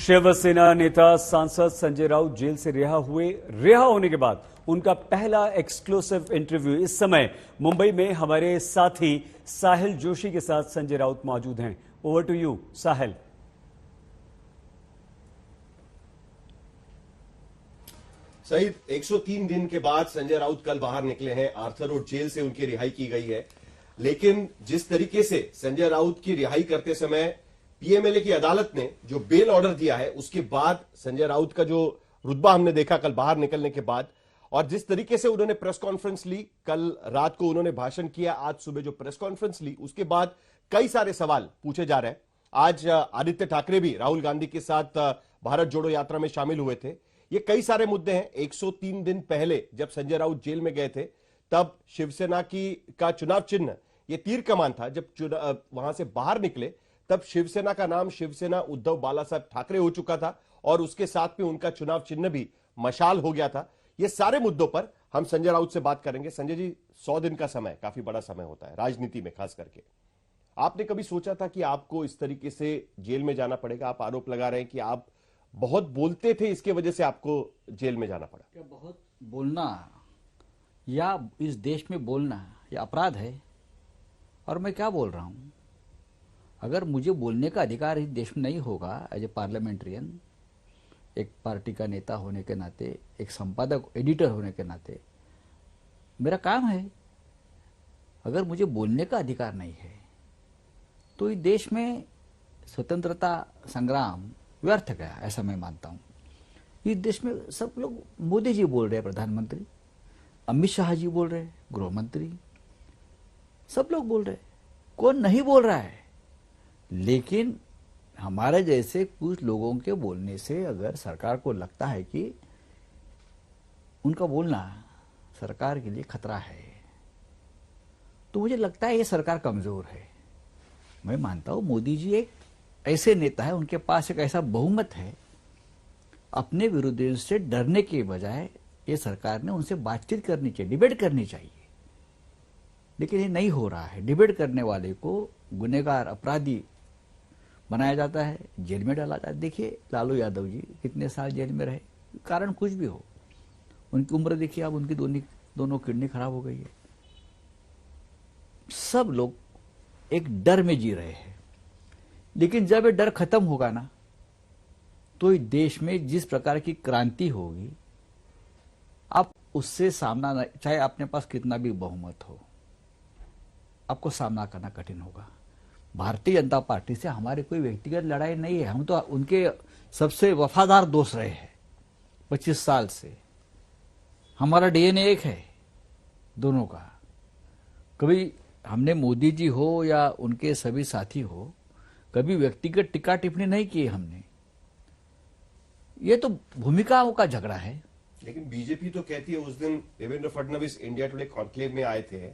शिवसेना नेता सांसद संजय राउत जेल से रिहा हुए। रिहा होने के बाद उनका पहला एक्सक्लूसिव इंटरव्यू। इस समय मुंबई में हमारे साथी साहिल जोशी के साथ संजय राउत मौजूद हैं। ओवर टू यू साहिल। सही 103 दिन के बाद संजय राउत कल बाहर निकले हैं। आर्थर रोड जेल से उनकी रिहाई की गई है, लेकिन जिस तरीके से संजय राउत की रिहाई करते समय पीएमएलए की अदालत ने जो बेल ऑर्डर दिया है, उसके बाद संजय राउत का जो रुतबा हमने देखा कल बाहर निकलने के बाद, और जिस तरीके से उन्होंने प्रेस कॉन्फ्रेंस ली, कल रात को उन्होंने भाषण किया, आज सुबह जो प्रेस कॉन्फ्रेंस ली, उसके बाद कई सारे सवाल पूछे जा रहे हैं। आज आदित्य ठाकरे भी राहुल गांधी के साथ भारत जोड़ो यात्रा में शामिल हुए थे। ये कई सारे मुद्दे हैं। 103 दिन पहले जब संजय राउत जेल में गए थे, तब शिवसेना का चुनाव चिन्ह ये तीर कमान था। जब वहां से बाहर निकले, तब शिवसेना का नाम शिवसेना उद्धव बालासाहेब ठाकरे हो चुका था, और उसके साथ में उनका चुनाव चिन्ह भी मशाल हो गया था। ये सारे मुद्दों पर हम संजय राउत से बात करेंगे। संजय जी, 100 दिन का समय काफी बड़ा समय होता है राजनीति में, खास करके। आपने कभी सोचा था कि आपको इस तरीके से जेल में जाना पड़ेगा? आप आरोप लगा रहे हैं कि आप बहुत बोलते थे, इसके वजह से आपको जेल में जाना पड़ा। क्या बहुत बोलना या इस देश में बोलना यह अपराध है? और मैं क्या बोल रहा हूं? अगर मुझे बोलने का अधिकार इस देश में नहीं होगा, एज ए पार्लियामेंट्रियन, एक पार्टी का नेता होने के नाते, एक संपादक एडिटर होने के नाते मेरा काम है। अगर मुझे बोलने का अधिकार नहीं है तो इस देश में स्वतंत्रता संग्राम व्यर्थ गया, ऐसा मैं मानता हूं। इस देश में सब लोग, मोदी जी बोल रहे हैं प्रधानमंत्री, अमित शाह जी बोल रहे हैं गृह मंत्री, सब लोग बोल रहे हैं, कौन नहीं बोल रहा है? लेकिन हमारे जैसे कुछ लोगों के बोलने से अगर सरकार को लगता है कि उनका बोलना सरकार के लिए खतरा है, तो मुझे लगता है ये सरकार कमजोर है। मैं मानता हूं मोदी जी एक ऐसे नेता है, उनके पास एक ऐसा बहुमत है, अपने विरोधियों से डरने के बजाय ये सरकार ने उनसे बातचीत करनी चाहिए, डिबेट करनी चाहिए। लेकिन ये नहीं हो रहा है। डिबेट करने वाले को गुनहगार, अपराधी बनाया जाता है, जेल में डाला जाता है। देखिए लालू यादव जी कितने साल जेल में रहे, कारण कुछ भी हो, उनकी उम्र देखिए, अब उनकी दोनों किडनी खराब हो गई है। सब लोग एक डर में जी रहे हैं। लेकिन जब ये डर खत्म होगा ना, तो इस देश में जिस प्रकार की क्रांति होगी, आप उससे सामना, चाहे अपने पास कितना भी बहुमत हो, आपको सामना करना कठिन होगा। भारतीय जनता पार्टी से हमारी कोई व्यक्तिगत लड़ाई नहीं है। हम तो उनके सबसे वफादार दोस्त रहे हैं 25 साल से। हमारा डीएनए एक है दोनों का। कभी हमने मोदी जी हो या उनके सभी साथी हो, कभी व्यक्तिगत टिक्का टिप्पणी नहीं की हमने। ये तो भूमिकाओं का झगड़ा है। लेकिन बीजेपी तो कहती है, उस दिन Devendra Fadnavis India today conclave में आए थे,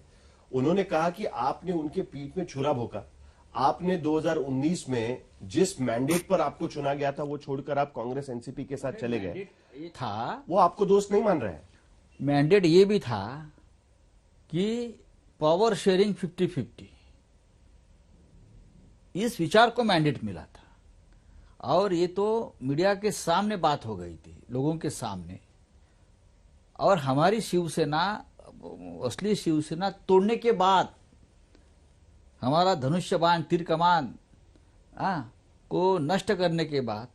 उन्होंने कहा कि आपने उनके पीठ में छुरा भोंका। आपने 2019 में जिस मैंडेट पर आपको चुना गया था, वो छोड़कर आप कांग्रेस एनसीपी के साथ चले गए था, वो आपको दोस्त नहीं मान रहे हैं। मैंडेट ये भी था कि पावर शेयरिंग 50-50, इस विचार को मैंडेट मिला था। और ये तो मीडिया के सामने बात हो गई थी, लोगों के सामने। और हमारी शिवसेना, असली शिवसेना तोड़ने के बाद, हमारा धनुष्य बाण, तीर कमान को नष्ट करने के बाद,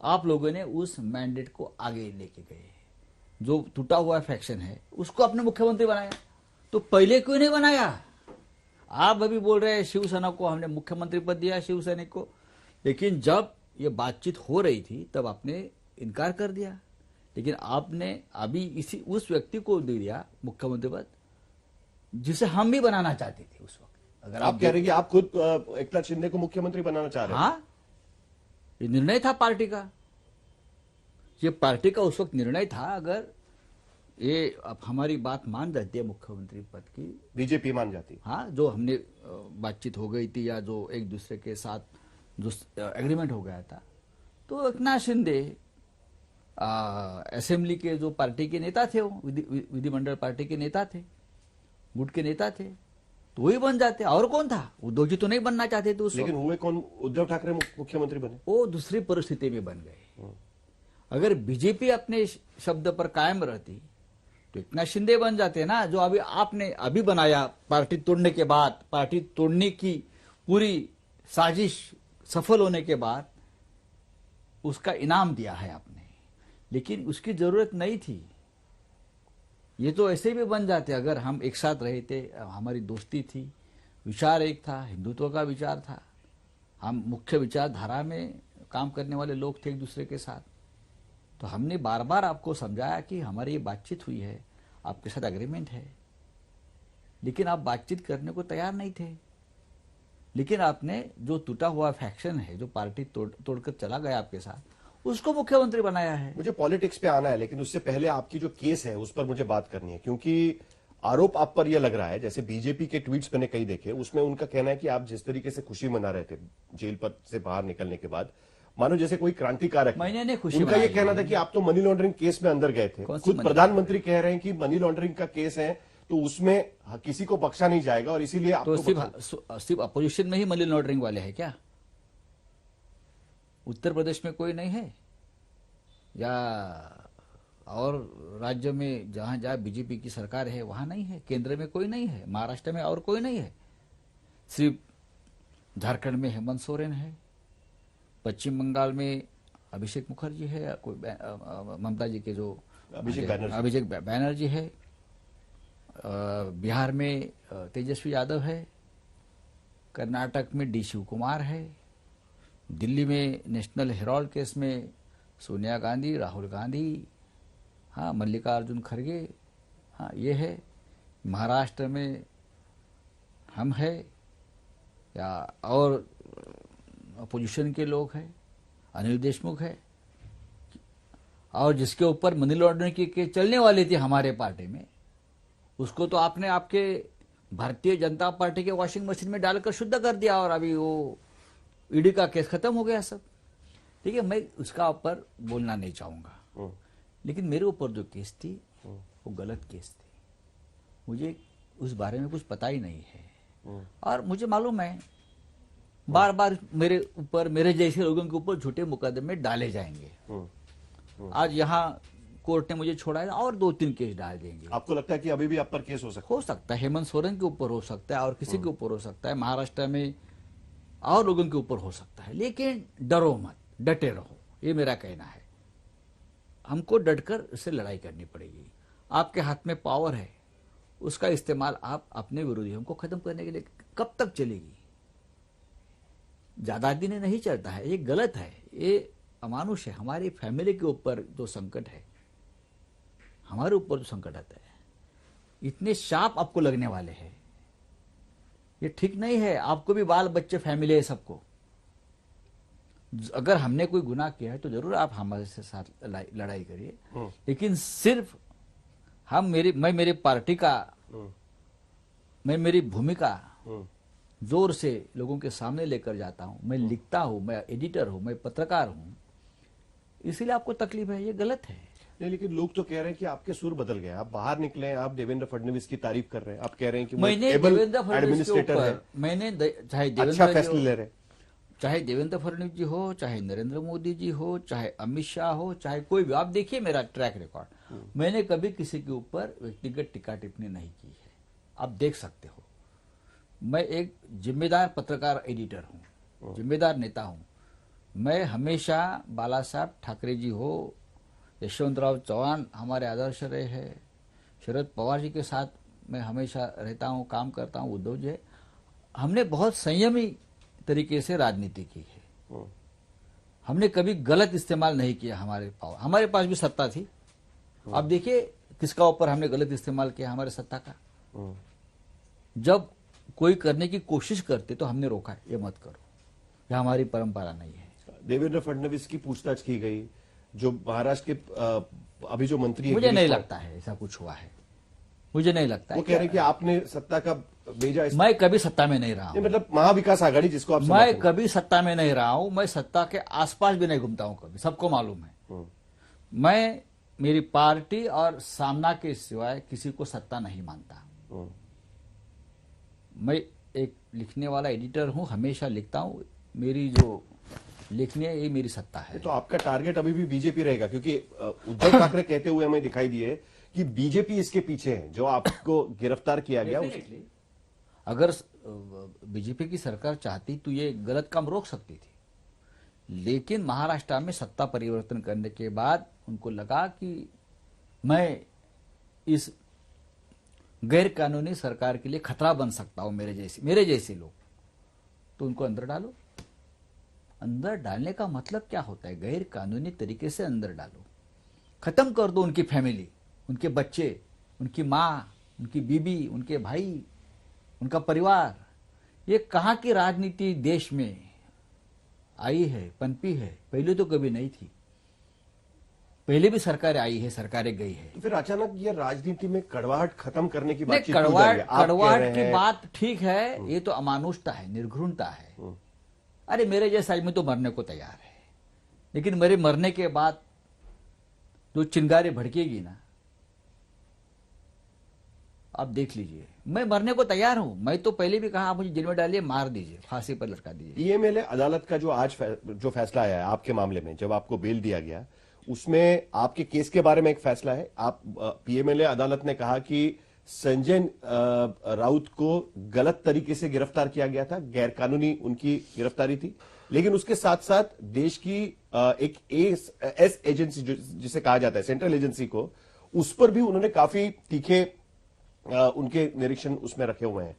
आप लोगों ने उस मैंडेट को आगे लेके गए। जो टूटा हुआ फैक्शन है उसको अपने मुख्यमंत्री बनाया। तो पहले क्यों नहीं बनाया? आप अभी बोल रहे हैं शिवसेना को हमने मुख्यमंत्री पद दिया, शिवसैनिक को। लेकिन जब ये बातचीत हो रही थी तब आपने इनकार कर दिया। लेकिन आपने अभी उस व्यक्ति को दे दिया मुख्यमंत्री पद जिसे हम भी बनाना चाहते थे उस वक्त। अगर आप कह रहे हैं कि आप खुद एकनाथ शिंदे को मुख्यमंत्री बनाना चाह रहे हैं? हाँ, ये निर्णय था पार्टी का। ये पार्टी का उस वक्त निर्णय था। अगर ये अब हमारी बात मान जाती है मुख्यमंत्री पद की, बीजेपी मान जाती, हाँ, जो हमने बातचीत हो गई थी या जो एक दूसरे के साथ जो एग्रीमेंट हो गया था, तो एकनाथ शिंदे असेंबली के जो पार्टी के नेता थे, वो विधिमंडल पार्टी के नेता थे, गुट के नेता थे, तो वही बन जाते। और कौन था? उद्धव जी तो नहीं बनना चाहते थे उस लेकिन हुए कौन? उद्धव ठाकरे मुख्यमंत्री बने। वो दूसरी परिस्थिति में बन गए। अगर बीजेपी अपने शब्द पर कायम रहती तो एकनाथ शिंदे बन जाते ना, जो अभी आपने अभी बनाया। पार्टी तोड़ने के बाद, पार्टी तोड़ने की पूरी साजिश सफल होने के बाद उसका इनाम दिया है आपने, लेकिन उसकी जरूरत नहीं थी। ये तो ऐसे भी बन जाते अगर हम एक साथ रहे थे, हमारी दोस्ती थी, विचार एक था, हिंदुत्व का विचार था, हम मुख्य विचारधारा में काम करने वाले लोग थे एक दूसरे के साथ। तो हमने बार बार आपको समझाया कि हमारी ये बातचीत हुई है, आपके साथ एग्रीमेंट है, लेकिन आप बातचीत करने को तैयार नहीं थे। लेकिन आपने जो टूटा हुआ फैक्शन है, जो पार्टी तोड़कर चला गया आपके साथ, उसको मुख्यमंत्री बनाया है। मुझे पॉलिटिक्स पे आना है, लेकिन उससे पहले आपकी जो केस है उस पर मुझे बात करनी है, क्योंकि आरोप आप पर यह लग रहा है, जैसे बीजेपी के ट्वीट्स मैंने कई देखे, उसमें उनका कहना है कि आप जिस तरीके से खुशी मना रहे थे जेल पर से बाहर निकलने के बाद, मानो जैसे कोई क्रांतिकारक। मैंने नहीं खुशी उनका मनाई ये कहना था कि आप तो मनी लॉन्ड्रिंग केस में अंदर गए थे। खुद प्रधानमंत्री कह रहे हैं कि मनी लॉन्ड्रिंग का केस है तो उसमें किसी को बख्शा नहीं जाएगा, और इसीलिए तो सिर्फ अपोजिशन में ही मनी लॉन्ड्रिंग वाले हैं क्या? उत्तर प्रदेश में कोई नहीं है, या और राज्य में जहां जहां बीजेपी की सरकार है वहां नहीं है? केंद्र में कोई नहीं है, महाराष्ट्र में और कोई नहीं है, सिर्फ झारखंड में हेमंत सोरेन है, पश्चिम बंगाल में अभिषेक मुखर्जी है, या कोई ममता जी के जो अभिषेक बैनर्जी है, बिहार में तेजस्वी यादव है, कर्नाटक में डी शिव कुमार है, दिल्ली में नेशनल हेराल्ड केस में सोनिया गांधी, राहुल गांधी, हाँ मल्लिकार्जुन खड़गे, हाँ ये है, महाराष्ट्र में हम है, या और अपोजिशन के लोग हैं, अनिल देशमुख है, और जिसके ऊपर मनी लॉन्ड्रिंग के चलने वाली थी हमारे पार्टी में, उसको तो आपने आपके भारतीय जनता पार्टी के वॉशिंग मशीन में डालकर शुद्ध कर दिया, और अभी वो ईडी का केस खत्म हो गया सब। ठीक है, मैं उसका ऊपर बोलना नहीं चाहूंगा, लेकिन मेरे ऊपर जो केस थी वो गलत केस थी। मुझे उस बारे में कुछ पता ही नहीं है, और मुझे मालूम है बार बार मेरे ऊपर, मेरे जैसे लोगों के ऊपर झूठे मुकदमे डाले जाएंगे। आज यहाँ कोर्ट ने मुझे छोड़ा है, और 2-3 केस डाल देंगे। आपको लगता है कि अभी भी आप पर केस हो सकता है? हो सकता है, हेमंत सोरेन के ऊपर हो सकता है, और किसी के ऊपर हो सकता है, महाराष्ट्र में और लोगों के ऊपर हो सकता है, लेकिन डरो मत, डटे रहो, ये मेरा कहना है। हमको डटकर इससे लड़ाई करनी पड़ेगी। आपके हाथ में पावर है, उसका इस्तेमाल आप अपने विरोधियों को खत्म करने के लिए कब तक चलेगी? ज्यादा दिन नहीं चलता है, ये गलत है, ये अमानुष है। हमारी फैमिली के ऊपर जो संकट है, हमारे ऊपर जो संकट आता है, इतने शाप आपको लगने वाले हैं, ये ठीक नहीं है। आपको भी बाल बच्चे फैमिली है सबको। अगर हमने कोई गुनाह किया है तो जरूर आप हमारे से साथ लड़ाई करिए, लेकिन सिर्फ मैं मेरी पार्टी का, मैं मेरी भूमिका जोर से लोगों के सामने लेकर जाता हूं। मैं लिखता हूं, मैं एडिटर हूं, मैं पत्रकार हूं, इसीलिए आपको तकलीफ है, ये गलत है। नहीं, लेकिन लोग तो कह रहे हैं कि आपके सुर बदल गए, आप बाहर निकले हैं, आप देवेंद्र फडणवीस की तारीफ कर रहे हैं, आप कह रहे हैं कि मैंने देवेंद्र फडणवीस के ऊपर, मैंने चाहे अच्छा फैसले ले रहे हैं, चाहे देवेंद्र फडणवीस जी हो, चाहे नरेंद्र मोदी जी हो, चाहे अमित शाह हो, चाहे कोई भी, आप देखिए मेरा ट्रैक रिकॉर्ड, मैंने कभी किसी के ऊपर व्यक्तिगत टिक्का टिप्पणी नहीं की है। आप देख सकते हो, मैं एक जिम्मेदार पत्रकार, एडिटर हूं, जिम्मेदार नेता हूं। मैं हमेशा बाला साहब ठाकरे जी हो, यशवंतराव चौहान हमारे आदर्श रहे हैं, शरद पवार जी के साथ मैं हमेशा रहता हूं, काम करता हूं, उद्धव जी, हमने बहुत संयमी तरीके से राजनीति की है। हमने कभी गलत इस्तेमाल नहीं किया हमारे पावर, हमारे पास भी सत्ता थी। अब देखिए किसका ऊपर हमने गलत इस्तेमाल किया, हमारे सत्ता का। जब कोई करने की कोशिश करते तो हमने रोका, ये मत करो, यह हमारी परंपरा नहीं है। देवेंद्र फडणवीस की पूछताछ की गई, जो महाराष्ट्र के अभी जो मंत्री है, मुझे नहीं लगता है ऐसा कुछ हुआ है, मुझे नहीं लगता है। वो कह रहे हैं कि आपने सत्ता का भेजा। मैं कभी सत्ता में नहीं रहा हूं, मतलब महाविकास आघाड़ी जिसको आप मैं कभी सत्ता में नहीं रहा हूं, मैं सत्ता के आसपास भी नहीं घूमता हूं कभी, सबको मालूम है। मैं मेरी पार्टी और सामना के सिवाय किसी को सत्ता नहीं मानता। मैं एक लिखने वाला एडिटर हूं, हमेशा लिखता हूं। मेरी जो लिखनी है ये मेरी सत्ता है। तो आपका टारगेट अभी भी बीजेपी रहेगा, क्योंकि उद्धव ठाकरे कहते हुए हमें दिखाई दिए कि बीजेपी इसके पीछे है, जो आपको गिरफ्तार किया गया। अगर बीजेपी की सरकार चाहती तो ये गलत काम रोक सकती थी, लेकिन महाराष्ट्र में सत्ता परिवर्तन करने के बाद उनको लगा कि मैं इस गैर कानूनी सरकार के लिए खतरा बन सकता हूं, मेरे जैसे लोग, तो उनको अंदर डालो। अंदर डालने का मतलब क्या होता है? गैर कानूनी तरीके से अंदर डालो, खत्म कर दो उनकी फैमिली, उनके बच्चे, उनकी माँ, उनकी बीबी, उनके भाई, उनका परिवार। ये कहाँ की राजनीति देश में आई है, पनपी है? पहले तो कभी नहीं थी। पहले भी सरकारें आई है, सरकारें गई है। तो फिर अचानक ये राजनीति में कड़वाहट खत्म करने की बात, कड़वाहट की बात ठीक है, ये तो अमानुषता है, निर्घृणता है। अरे मेरे जैसा आदमी तो मरने को तैयार है, लेकिन मेरे मरने के बाद जो चिंगारी भड़केगी ना, आप देख लीजिए। मैं मरने को तैयार हूं। मैं तो पहले भी कहा, आप मुझे जेल में डालिए, मार दीजिए, फांसी पर लटका दीजिए। पीएमएलए अदालत का जो आज जो फैसला आया है आपके मामले में, जब आपको बेल दिया गया, उसमें आपके केस के बारे में एक फैसला है। आप पीएमएलए अदालत ने कहा कि संजय राउत को गलत तरीके से गिरफ्तार किया गया था, गैर कानूनी उनकी गिरफ्तारी थी, लेकिन उसके साथ साथ देश की एक एस एजेंसी जिसे कहा जाता है, सेंट्रल एजेंसी को, उस पर भी उन्होंने काफी तीखे उनके निरीक्षण उसमें रखे हुए हैं।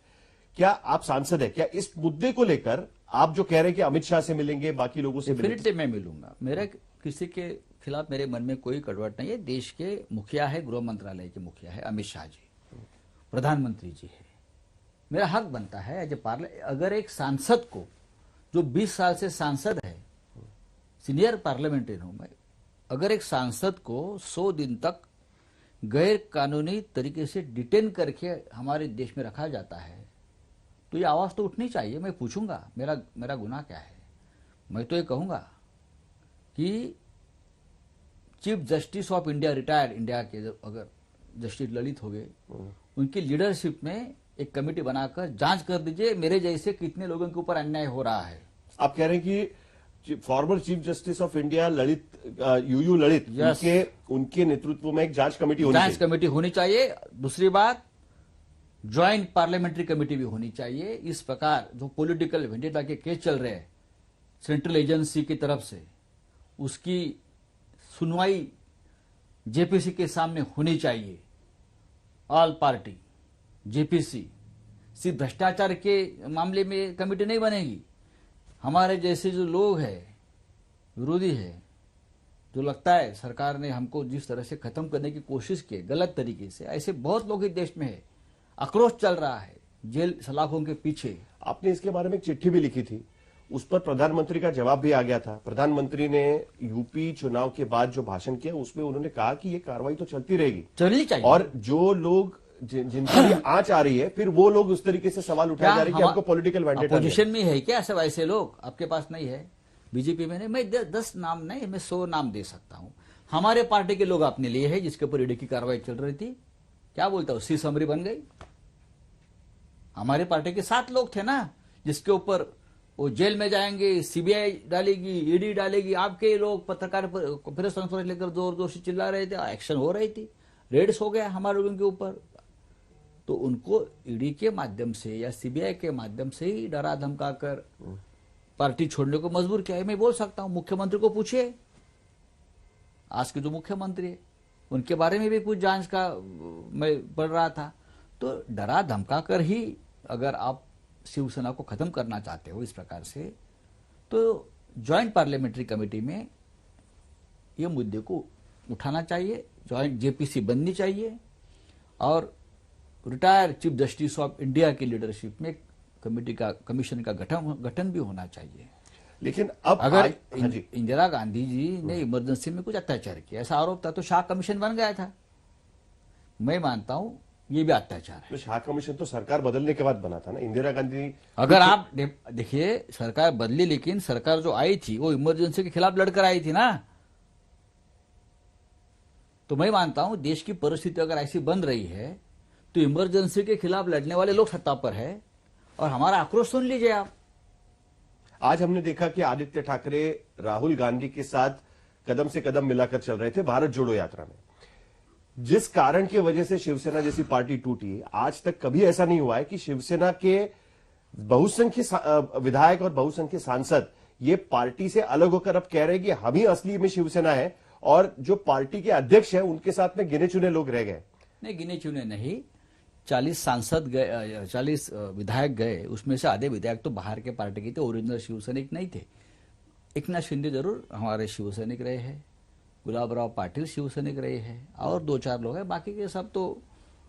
क्या आप सांसद है, क्या इस मुद्दे को लेकर आप जो कह रहे हैं कि अमित शाह से मिलेंगे, बाकी लोगों से डेफिनेटली मैं मिलूंगा। मेरा किसी के खिलाफ मेरे मन में कोई कड़वाहट नहीं है। देश के मुखिया है, गृह मंत्रालय के मुखिया है अमित शाह जी, प्रधानमंत्री जी है। मेरा हक बनता है एज ए पार्लियामेंट, अगर एक सांसद को, जो 20 साल से सांसद है, सीनियर पार्लियामेंटेरियन हूं मैं, अगर एक सांसद को 100 दिन तक गैर कानूनी तरीके से डिटेन करके हमारे देश में रखा जाता है, तो ये आवाज तो उठनी चाहिए। मैं पूछूंगा मेरा गुनाह क्या है। मैं तो ये कहूंगा कि chief justice of India, retired India के अगर जस्टिस ललित हो गए, उनकी लीडरशिप में एक कमेटी बनाकर जांच कर दीजिए, मेरे जैसे कितने लोगों के ऊपर अन्याय हो रहा है। आप कह रहे हैं कि former chief justice of India Lalit, U U Lalit, उनके नेतृत्व में एक जांच कमेटी होनी चाहिए। दूसरी बात, ज्वाइंट पार्लियामेंट्री कमेटी भी होनी चाहिए। इस प्रकार जो पॉलिटिकल वेंडेटा के केस चल रहे हैं सेंट्रल एजेंसी की तरफ से, उसकी सुनवाई जेपीसी के सामने होनी चाहिए। ऑल पार्टी जेपीसी, सिर्फ भ्रष्टाचार के मामले में कमेटी नहीं बनेगी। हमारे जैसे जो लोग हैं, विरोधी है, जो लगता है सरकार ने हमको जिस तरह से खत्म करने की कोशिश की गलत तरीके से, ऐसे बहुत लोग इस देश में है। आक्रोश चल रहा है जेल सलाखों के पीछे। आपने इसके बारे में एक चिट्ठी भी लिखी थी, उस पर प्रधानमंत्री का जवाब भी आ गया था। प्रधानमंत्री ने यूपी चुनाव के बाद जो भाषण किया, उसमें उन्होंने कहा कि ये कार्रवाई तो चलती रहेगी, चलनी चाहिए, और जो लोग जिनके लिए आंच आ रही है, फिर वो लोग उस तरीके से सवाल उठाए जा रहे हैं कि हमको पॉलिटिकल वेंडेटा। अपोजिशन में है क्या सब ऐसे लोग? आपके पास नहीं है? बीजेपी में नहीं। मैं 10 नाम नहीं, मैं 100 नाम दे सकता हूं। हमारे पार्टी के लोग अपने लिए है, जिसके ऊपर ईडी की कार्रवाई चल रही थी। क्या बोलता हूं, सी समरी बन गई। हमारे पार्टी के 7 लोग थे ना, जिसके ऊपर वो जेल में जाएंगे, सीबीआई डालेगी, ईडी डालेगी। आपके लोग पत्रकार प्रेस कॉन्फ्रेंस लेकर जोर जोर से चिल्ला रहे थे, एक्शन हो रही थी, रेड्स हो गया हमारे लोगों के ऊपर। तो उनको ईडी के माध्यम से या सीबीआई के माध्यम से ही डरा धमका कर पार्टी छोड़ने को मजबूर किया है। मैं बोल सकता हूं, मुख्यमंत्री को पूछिए, आज के जो मुख्यमंत्री है उनके बारे में भी कुछ जांच का मैं पढ़ रहा था। तो डरा धमका कर ही अगर आप शिवसेना को खत्म करना चाहते हो इस प्रकार से, तो ज्वाइंट पार्लियामेंट्री कमेटी में ये मुद्दे को उठाना चाहिए, ज्वाइंट जेपीसी बननी चाहिए, और retired chief justice of India की लीडरशिप में कमेटी का, कमीशन का गठन भी होना चाहिए। लेकिन अब अगर इंदिरा गांधी जी ने इमरजेंसी में कुछ अत्याचार किया, ऐसा आरोप था, तो शाह कमीशन बन गया था। मैं मानता हूं ये भी अत्याचार है। शाह कमीशन तो सरकार बदलने के बाद बना था ना, इंदिरा गांधी। अगर आप देखिए, सरकार बदली, लेकिन सरकार जो आई थी वो इमरजेंसी के खिलाफ लड़कर आई थी ना। तो मैं मानता हूं देश की परिस्थिति अगर ऐसी बन रही है, तो इमरजेंसी के खिलाफ लड़ने वाले लोग सत्ता पर है, और हमारा आक्रोश सुन लीजिए आप। आज हमने देखा कि आदित्य ठाकरे राहुल गांधी के साथ कदम से कदम मिलाकर चल रहे थे भारत जोड़ो यात्रा में। जिस कारण की वजह से शिवसेना जैसी पार्टी टूटी, आज तक कभी ऐसा नहीं हुआ है कि शिवसेना के बहुसंख्य विधायक और बहुसंख्य सांसद ये पार्टी से अलग होकर अब कह रहे हैं कि हम ही असली में शिवसेना है, और जो पार्टी के अध्यक्ष हैं उनके साथ में गिने चुने लोग रह गए। नहीं, गिने चुने नहीं, 40 सांसद गए, 40 विधायक गए, उसमें से आधे विधायक तो बाहर के पार्टी के थे, ओरिजिनल शिवसैनिक नहीं थे। एकनाथ शिंदे जरूर हमारे शिवसैनिक रहे हैं, गुलाबराव पाटिल शिवसैनिक रहे हैं, और 2-4 लोग हैं, बाकी के सब तो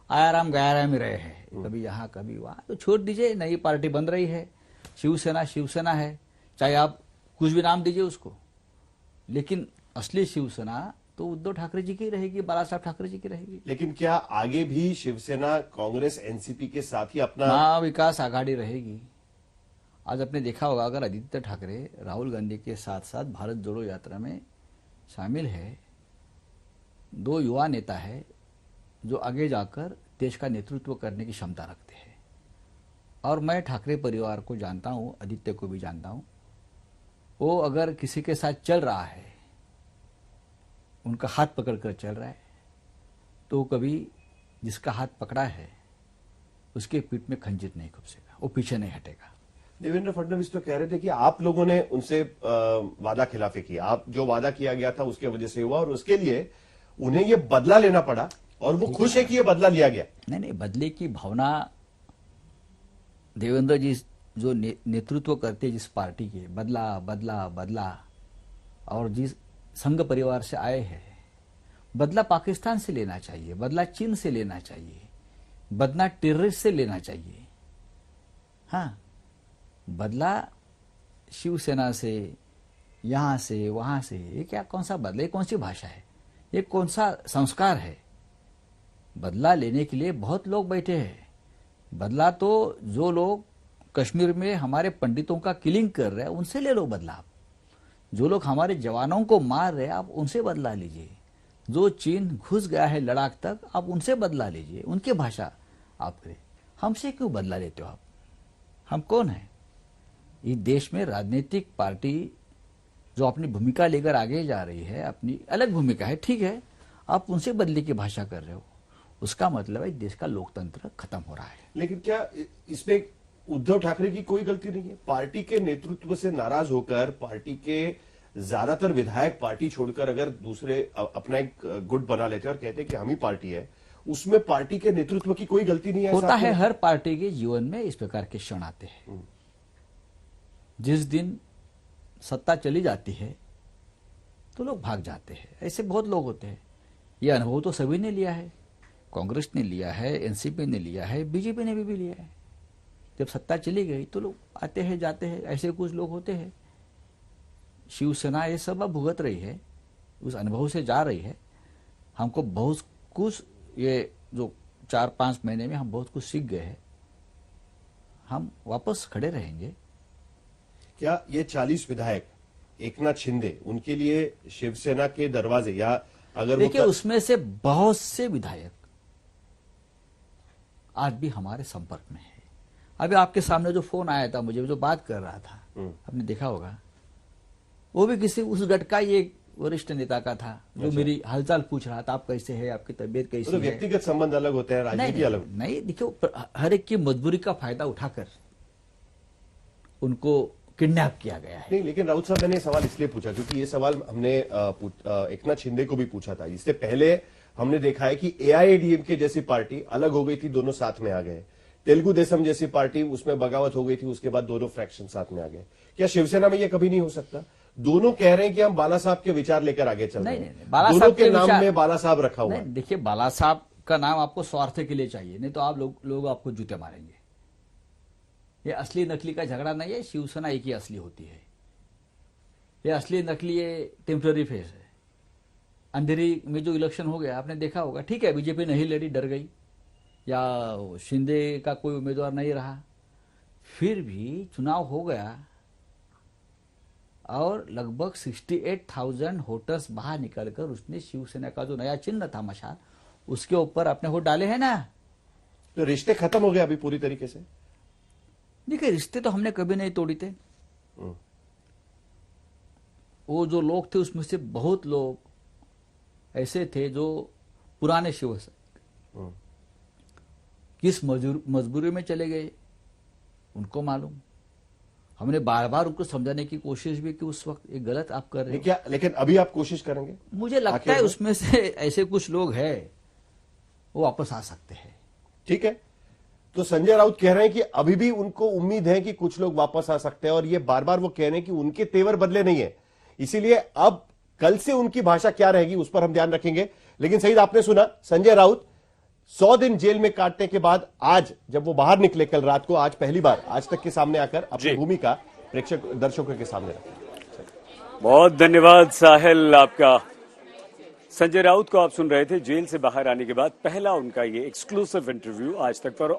आयाराम गयाराम ही रहे हैं, कभी यहाँ कभी वहाँ। तो छोड़ दीजिए, नई पार्टी बन रही है, शिवसेना शिवसेना है, चाहे आप कुछ भी नाम दीजिए उसको, लेकिन असली शिवसेना तो उद्धव ठाकरे जी की रहेगी, बाला साहब ठाकरे जी की रहेगी। लेकिन क्या आगे भी शिवसेना कांग्रेस एनसीपी के साथ ही अपना महाविकास आघाड़ी रहेगी? आज आपने देखा होगा, अगर आदित्य ठाकरे राहुल गांधी के साथ साथ भारत जोड़ो यात्रा में शामिल है, 2 युवा नेता है जो आगे जाकर देश का नेतृत्व करने की क्षमता रखते हैं। और मैं ठाकरे परिवार को जानता हूं, आदित्य को भी जानता हूं, वो अगर किसी के साथ चल रहा है, उनका हाथ पकड़कर चल रहा है, तो कभी जिसका हाथ पकड़ा है उसके पीठ में खंजिर नहीं घुसेगा, वो पीछे नहीं हटेगा। देवेंद्र फडणवीस तो कह रहे थे कि आप लोगों ने उनसे वादा खिलाफी की, आप जो वादा किया गया था उसके वजह से हुआ, और उसके लिए उन्हें ये बदला लेना पड़ा, और वो खुश है कि ये बदला लिया गया। नहीं, बदले की भावना देवेंद्र जी जो नेतृत्व करते जिस पार्टी के, बदला बदला बदला, और जिस संघ परिवार से आए हैं, बदला पाकिस्तान से लेना चाहिए, बदला चीन से लेना चाहिए, बदला टेररिस्ट से लेना चाहिए। हाँ, बदला शिवसेना से, यहां से वहां से, ये क्या, कौन सा बदला, ये कौन सी भाषा है, ये कौन सा संस्कार है? बदला लेने के लिए बहुत लोग बैठे हैं। बदला तो जो लोग कश्मीर में हमारे पंडितों का किलिंग कर रहे हैं उनसे ले लो बदला आप, जो लोग हमारे जवानों को मार रहे हैं आप उनसे बदला लीजिए, जो चीन घुस गया है लद्दाख तक आप उनसे बदला लीजिए, उनकी भाषा आप करें। हमसे क्यों बदला लेते हो आप? हम कौन हैं? इस देश में राजनीतिक पार्टी जो अपनी भूमिका लेकर आगे जा रही है, अपनी अलग भूमिका है, ठीक है, आप उनसे बदले की भाषा कर रहे हो, उसका मतलब है देश का लोकतंत्र खत्म हो रहा है। लेकिन क्या इसमें उद्धव ठाकरे की कोई गलती नहीं है? पार्टी के नेतृत्व से नाराज होकर पार्टी के ज्यादातर विधायक पार्टी छोड़कर अगर दूसरे अपना एक गुट बना लेते हैं और कहते हैं कि हम ही पार्टी है, उसमें पार्टी के नेतृत्व की कोई गलती नहीं है? होता है, हर पार्टी के जीवन में इस प्रकार के क्षण आते हैं। जिस दिन सत्ता चली जाती है तो लोग भाग जाते हैं, ऐसे बहुत लोग होते हैं। यह अनुभव तो सभी ने लिया है, कांग्रेस ने लिया है, एनसीपी ने लिया है, बीजेपी ने भी लिया है। जब सत्ता चली गई तो लोग आते हैं जाते हैं, ऐसे कुछ लोग होते हैं। शिवसेना ये सब अब भुगत रही है, उस अनुभव से जा रही है। हमको बहुत कुछ, ये जो 4-5 महीने में हम बहुत कुछ सीख गए हैं, हम वापस खड़े रहेंगे। क्या ये 40 विधायक एकनाथ शिंदे, उनके लिए शिवसेना के दरवाजे, या अगर देखिए उसमें से बहुत से विधायक आज भी हमारे संपर्क में है। अभी आपके सामने जो फोन आया था मुझे, जो बात कर रहा था, आपने देखा होगा, वो भी किसी उस गट का एक वरिष्ठ नेता का था, जो मेरी हालचाल पूछ रहा था, आप कैसे हैं, आपकी तबीयत कैसी है। व्यक्तिगत संबंध अलग होते हैं, राजनीति अलग। नहीं, देखिए हर एक की मजबूरी का फायदा उठाकर उनको किडनैप किया गया है। नहीं, लेकिन राउत साहब, मैंने सवाल इसलिए पूछा क्योंकि ये सवाल हमने एकनाथ शिंदे को भी पूछा था। इससे पहले हमने देखा है कि एआईएडीएमके जैसी पार्टी अलग हो गई थी, दोनों साथ में आ गए। तेलुगु देशम जैसी पार्टी, उसमें बगावत हो गई थी, उसके बाद दोनों फ्रैक्शन साथ में आ गए। क्या शिवसेना में यह कभी नहीं हो सकता? दोनों कह रहे हैं कि हम बाला साहब के विचार लेकर आगे चल रहे हैं, दोनों के नाम में बाला साहब रखा हुआ है। देखिए, बाला साहब का नाम आपको स्वार्थ के लिए चाहिए, नहीं तो आप लोग आपको जूते मारेंगे। ये असली नकली का झगड़ा नहीं है, शिवसेना एक ही असली होती है। ये असली नकली ये टेम्पररी फेस है। अंधेरी में जो इलेक्शन हो गया आपने देखा होगा, ठीक है, बीजेपी नहीं लड़ी, डर गई, या शिंदे का कोई उम्मीदवार नहीं रहा, फिर भी चुनाव हो गया और लगभग 68,000 वोटर्स बाहर निकलकर उसने शिवसेना का जो नया चिन्ह था मशाल, उसके ऊपर अपने वोट डाले हैं ना। तो रिश्ते खत्म हो गए अभी पूरी तरीके से? देखिए, रिश्ते तो हमने कभी नहीं तोड़ी थे। वो जो लोग थे उसमें से बहुत लोग ऐसे थे जो पुराने शिवसैनिक किस मजबूरी में चले गए उनको मालूम। हमने बार बार उनको समझाने की कोशिश भी की उस वक्त, ये गलत आप कर रहे हो। क्या लेकिन अभी आप कोशिश करेंगे? मुझे लगता है उसमें से ऐसे कुछ लोग हैं वो वापस आ सकते हैं। ठीक है, तो संजय राउत कह रहे हैं कि अभी भी उनको उम्मीद है कि कुछ लोग वापस आ सकते हैं, और ये बार बार वो कह रहे हैं कि उनके तेवर बदले नहीं है। इसीलिए अब कल से उनकी भाषा क्या रहेगी उस पर हम ध्यान रखेंगे। लेकिन सईद, आपने सुना संजय राउत 100 दिन जेल में काटने के बाद आज जब वो बाहर निकले कल रात को, आज पहली बार आज तक के सामने आकर अपनी भूमिका प्रेक्षक दर्शकों के सामने रखी। बहुत धन्यवाद साहिल आपका। संजय राउत को आप सुन रहे थे। जेल से बाहर आने के बाद पहला उनका ये एक्सक्लूसिव इंटरव्यू आज तक पर।